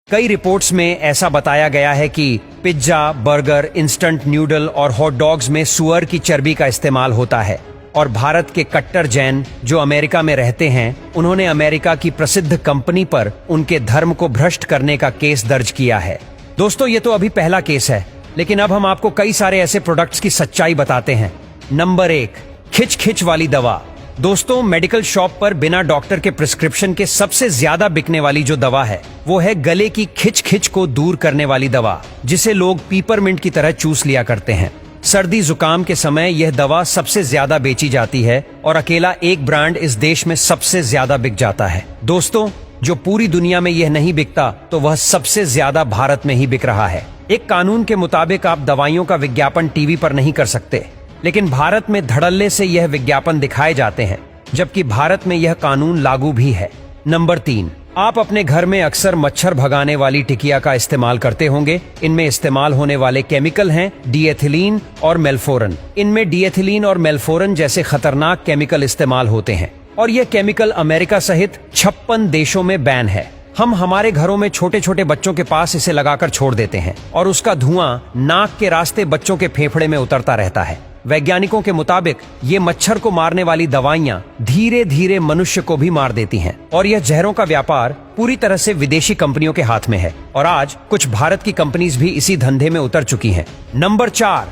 कई रिपोर्ट्स में ऐसा बताया गया है कि पिज्जा, बर्गर, इंस्टेंट न्यूडल और हॉट डॉग्स में सुअर की चर्बी का इस्तेमाल होता है। और भारत के कट्टर जैन जो अमेरिका में रहते हैं, उन्होंने अमेरिका की प्रसिद्ध कंपनी पर उनके धर्म को भ्रष्ट करने का केस दर्ज किया है। दोस्तों, ये तो अभी पहला केस है, लेकिन अब हम आपको कई सारे ऐसे प्रोडक्ट्स की सच्चाई बताते हैं। नंबर 1, खिच खिच वाली दवा। दोस्तों, मेडिकल शॉप पर बिना डॉक्टर के प्रिस्क्रिप्शन के सबसे ज्यादा बिकने वाली जो दवा है वो है गले की खिच खिच को दूर करने वाली दवा, जिसे लोग पीपरमिंट की तरह चूस लिया करते हैं। सर्दी जुकाम के समय यह दवा सबसे ज्यादा बेची जाती है और अकेला एक ब्रांड इस देश में सबसे ज्यादा बिक जाता है। दोस्तों, जो पूरी दुनिया में यह नहीं बिकता तो वह सबसे ज्यादा भारत में ही बिक रहा है। एक कानून के मुताबिक आप दवाइयों का विज्ञापन टीवी पर नहीं कर सकते, लेकिन भारत में धड़ल्ले से यह विज्ञापन दिखाए जाते हैं, जबकि भारत में यह कानून लागू भी है। नंबर 3, आप अपने घर में अक्सर मच्छर भगाने वाली टिकिया का इस्तेमाल करते होंगे। इनमें इस्तेमाल होने वाले केमिकल हैं डीएथिलीन और मेल्फोरन। इनमें डीएथिलीन और मेल्फोरन जैसे खतरनाक केमिकल इस्तेमाल होते हैं और यह केमिकल अमेरिका सहित 56 देशों में बैन है। हम हमारे घरों में छोटे छोटे बच्चों के पास इसे लगाकर छोड़ देते हैं और उसका धुआं नाक के रास्ते बच्चों के फेफड़े में उतरता रहता है। वैज्ञानिकों के मुताबिक ये मच्छर को मारने वाली दवाइयां धीरे धीरे मनुष्य को भी मार देती हैं और यह जहरों का व्यापार पूरी तरह से विदेशी कंपनियों के हाथ में है और आज कुछ भारत की कंपनीज भी इसी धंधे में उतर चुकी हैं। नंबर 4,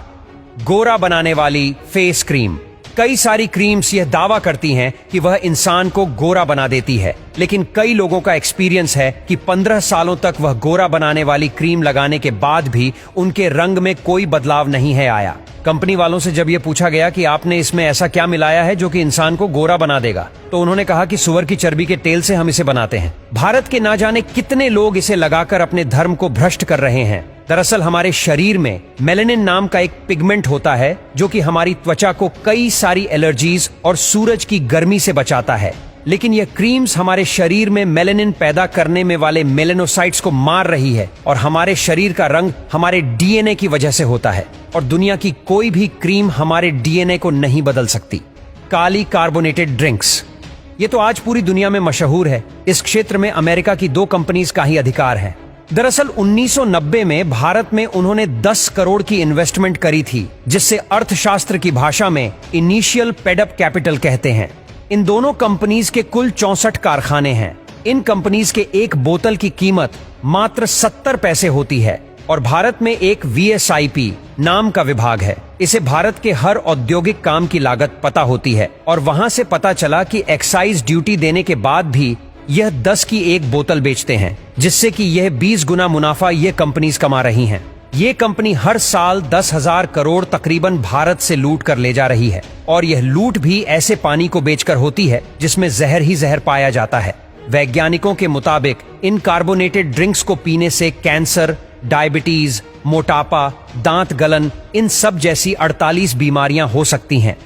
गोरा बनाने वाली फेस क्रीम। कई सारी क्रीम्स यह दावा करती हैं कि वह इंसान को गोरा बना देती है, लेकिन कई लोगों का एक्सपीरियंस है कि 15 सालों तक वह गोरा बनाने वाली क्रीम लगाने के बाद भी उनके रंग में कोई बदलाव नहीं है आया। कंपनी वालों से जब यह पूछा गया कि आपने इसमें ऐसा क्या मिलाया है जो कि इंसान को गोरा बना देगा, तो उन्होंने कहा कि सुअर की चर्बी के तेल से हम इसे बनाते हैं। भारत के ना जाने कितने लोग इसे लगाकर अपने धर्म को भ्रष्ट कर रहे हैं। दरअसल हमारे शरीर में मेलानिन नाम का एक पिगमेंट होता है जो कि हमारी त्वचा को कई सारी एलर्जीज और सूरज की गर्मी से बचाता है, लेकिन यह क्रीम्स हमारे शरीर में मेलानिन पैदा करने में वाले मेलेनोसाइट्स को मार रही है और हमारे शरीर का रंग हमारे डीएनए की वजह से होता है और दुनिया की कोई भी क्रीम हमारे डीएनए को नहीं बदल सकती। काली कार्बोनेटेड ड्रिंक्स, ये तो आज पूरी दुनिया में मशहूर है। इस क्षेत्र में अमेरिका की 2 कंपनीज का ही अधिकार है। दरअसल 1990 में भारत में उन्होंने 10 करोड़ की इन्वेस्टमेंट करी थी, जिससे अर्थशास्त्र की भाषा में इनिशियल पेडअप कैपिटल कहते हैं। इन दोनों कंपनीज के कुल 64 कारखाने हैं। इन कंपनीज के एक बोतल की कीमत मात्र 70 पैसे होती है और भारत में एक VSIP नाम का विभाग है। इसे भारत के हर औद्योगिक काम की लागत पता होती है और वहां से पता चला कि एक्साइज ड्यूटी देने के बाद भी यह 10 की एक बोतल बेचते हैं, जिससे कि यह 20 गुना मुनाफा ये कंपनीज कमा रही हैं। ये कंपनी हर साल 10,000 करोड़ तकरीबन भारत से लूट कर ले जा रही है और यह लूट भी ऐसे पानी को बेचकर होती है जिसमें जहर ही जहर पाया जाता है। वैज्ञानिकों के मुताबिक इन कार्बोनेटेड ड्रिंक्स को पीने से कैंसर, डायबिटीज, मोटापा, दांत गलन, इन सब जैसी 48 बीमारियां हो सकती हैं